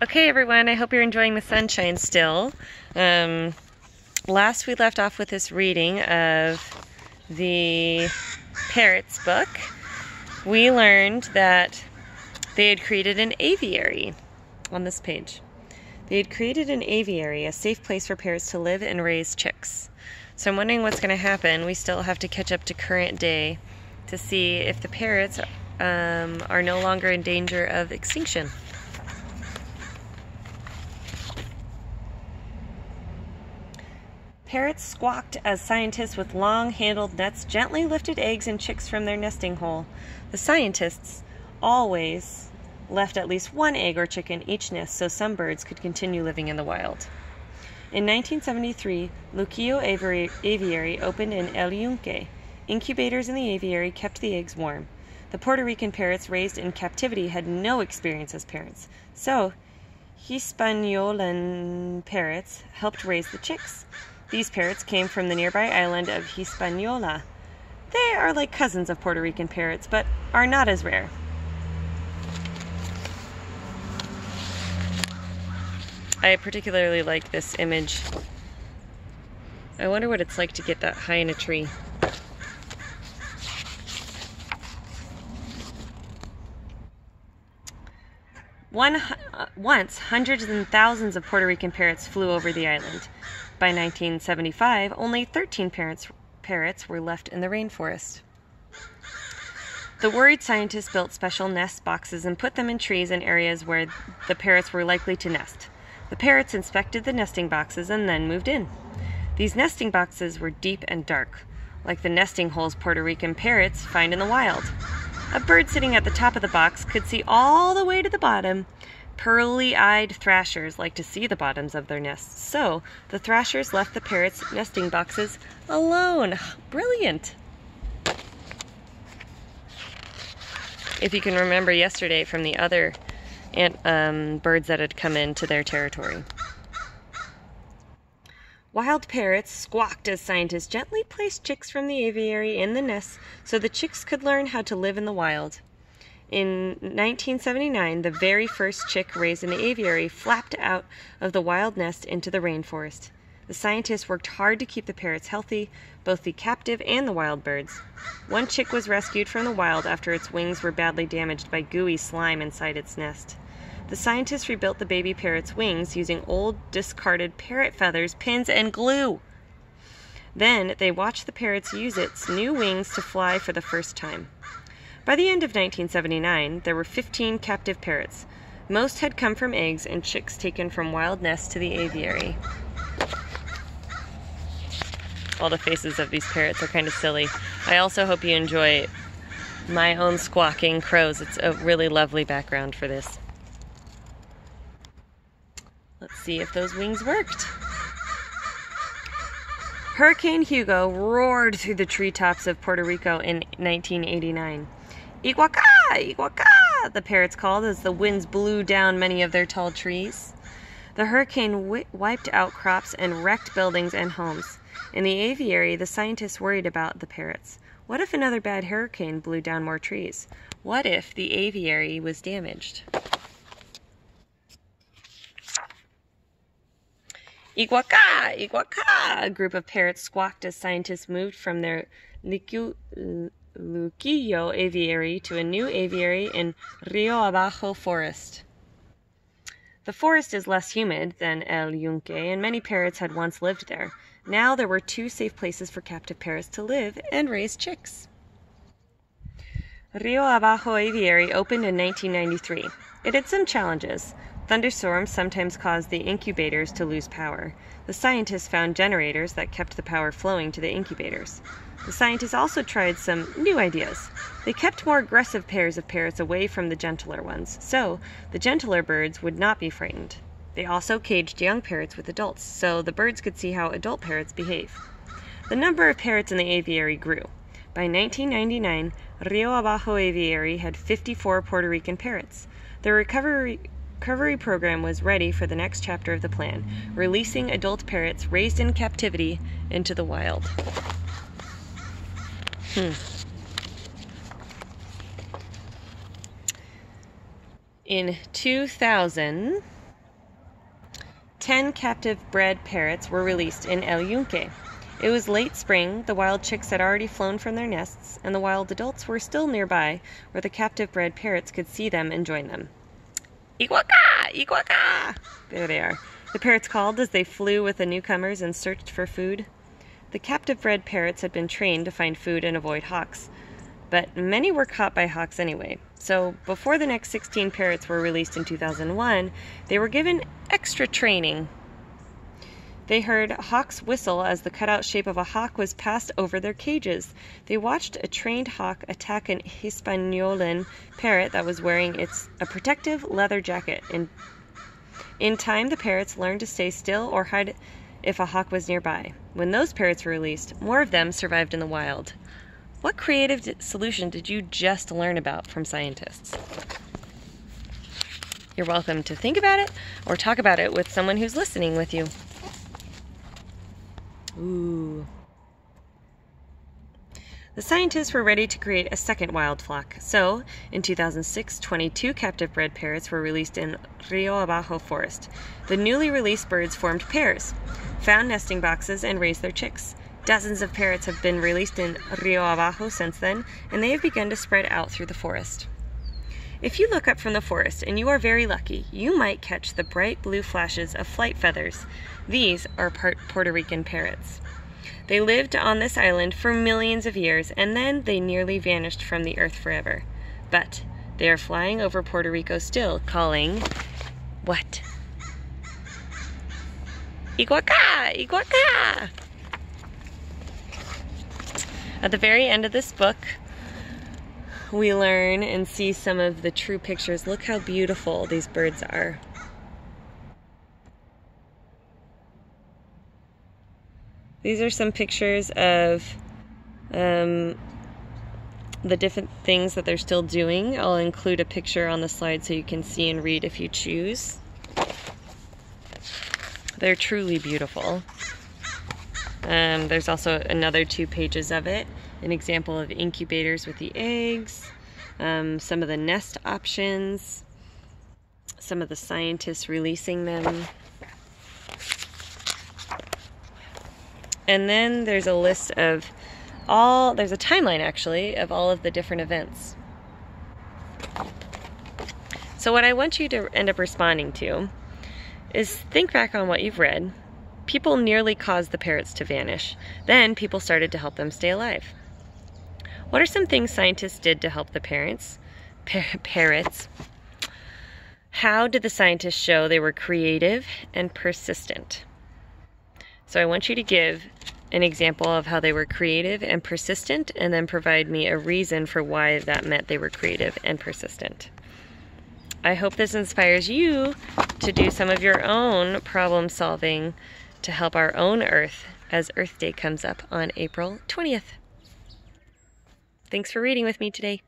Okay, everyone, I hope you're enjoying the sunshine still. Last we left off with this reading of the Parrots book. We learned that they had created an aviary on this page. They had created an aviary, a safe place for parrots to live and raise chicks. So I'm wondering what's going to happen. We still have to catch up to current day to see if the parrots are no longer in danger of extinction. Parrots squawked as scientists with long-handled nets gently lifted eggs and chicks from their nesting hole. The scientists always left at least one egg or chick in each nest so some birds could continue living in the wild. In 1973, Luquillo Aviary opened in El Yunque. Incubators in the aviary kept the eggs warm. The Puerto Rican parrots raised in captivity had no experience as parents, so Hispaniolan parrots helped raise the chicks. These parrots came from the nearby island of Hispaniola. They are like cousins of Puerto Rican parrots, but are not as rare. I particularly like this image. I wonder what it's like to get that high in a tree. Once, hundreds and thousands of Puerto Rican parrots flew over the island. By 1975, only 13 parrots were left in the rainforest. The worried scientists built special nest boxes and put them in trees and areas where the parrots were likely to nest. The parrots inspected the nesting boxes and then moved in. These nesting boxes were deep and dark, like the nesting holes Puerto Rican parrots find in the wild. A bird sitting at the top of the box could see all the way to the bottom. Pearly-eyed thrashers like to see the bottoms of their nests, so the thrashers left the parrots' nesting boxes alone. Brilliant! If you can remember yesterday from the other birds that had come into their territory. Wild parrots squawked as scientists gently placed chicks from the aviary in the nests so the chicks could learn how to live in the wild. In 1979, the very first chick raised in the aviary flapped out of the wild nest into the rainforest. The scientists worked hard to keep the parrots healthy, both the captive and the wild birds. One chick was rescued from the wild after its wings were badly damaged by gooey slime inside its nest. The scientists rebuilt the baby parrot's wings using old, discarded parrot feathers, pins, and glue. Then they watched the parrots use its new wings to fly for the first time. By the end of 1979, there were 15 captive parrots. Most had come from eggs and chicks taken from wild nests to the aviary. All the faces of these parrots are kind of silly. I also hope you enjoy my own squawking crows. It's a really lovely background for this. Let's see if those wings worked. Hurricane Hugo roared through the treetops of Puerto Rico in 1989. "Iguaca! Iguaca!" the parrots called as the winds blew down many of their tall trees. The hurricane wiped out crops and wrecked buildings and homes. In the aviary, the scientists worried about the parrots. What if another bad hurricane blew down more trees? What if the aviary was damaged? "Iguaca! Iguaca!" a group of parrots squawked as scientists moved from their Luquillo Aviary to a new aviary in Rio Abajo Forest. The forest is less humid than El Yunque, and many parrots had once lived there. Now there were 2 safe places for captive parrots to live and raise chicks. Rio Abajo Aviary opened in 1993. It had some challenges. Thunderstorms sometimes caused the incubators to lose power. The scientists found generators that kept the power flowing to the incubators. The scientists also tried some new ideas. They kept more aggressive pairs of parrots away from the gentler ones, so the gentler birds would not be frightened. They also caged young parrots with adults, so the birds could see how adult parrots behave. The number of parrots in the aviary grew. By 1999, Rio Abajo Aviary had 54 Puerto Rican parrots. The recovery program was ready for the next chapter of the plan, releasing adult parrots raised in captivity into the wild. In 2000, 10 captive-bred parrots were released in El Yunque. It was late spring, the wild chicks had already flown from their nests, and the wild adults were still nearby, where the captive-bred parrots could see them and join them. Ikwaka! Ikwaka! There they are. The parrots called as they flew with the newcomers and searched for food. The captive-bred parrots had been trained to find food and avoid hawks, but many were caught by hawks anyway. So before the next 16 parrots were released in 2001, they were given extra training. They heard hawks whistle as the cutout shape of a hawk was passed over their cages. They watched a trained hawk attack an Hispaniolan parrot that was wearing a protective leather jacket. In time, the parrots learned to stay still or hide if a hawk was nearby. When those parrots were released, more of them survived in the wild. What creative solution did you just learn about from scientists? You're welcome to think about it or talk about it with someone who's listening with you. Ooh. The scientists were ready to create a second wild flock. So, in 2006, 22 captive-bred parrots were released in Rio Abajo forest. The newly released birds formed pairs, found nesting boxes, and raised their chicks. Dozens of parrots have been released in Rio Abajo since then, and they have begun to spread out through the forest. If you look up from the forest, and you are very lucky, you might catch the bright blue flashes of flight feathers. These are Puerto Rican parrots. They lived on this island for millions of years, and then they nearly vanished from the earth forever. But they are flying over Puerto Rico still, calling, what? Ikwaka! Ikwaka! At the very end of this book, we learn and see some of the true pictures. Look how beautiful these birds are. These are some pictures of the different things that they're still doing. I'll include a picture on the slide so you can see and read if you choose. They're truly beautiful. There's also another 2 pages of it. An example of incubators with the eggs, some of the nest options, some of the scientists releasing them. And then there's a list of there's a timeline actually of all of the different events. So what I want you to end up responding to is think back on what you've read. People nearly caused the parrots to vanish. Then people started to help them stay alive. What are some things scientists did to help the parrots? How did the scientists show they were creative and persistent? So I want you to give an example of how they were creative and persistent, and then provide me a reason for why that meant they were creative and persistent. I hope this inspires you to do some of your own problem solving to help our own Earth as Earth Day comes up on April 20th. Thanks for reading with me today.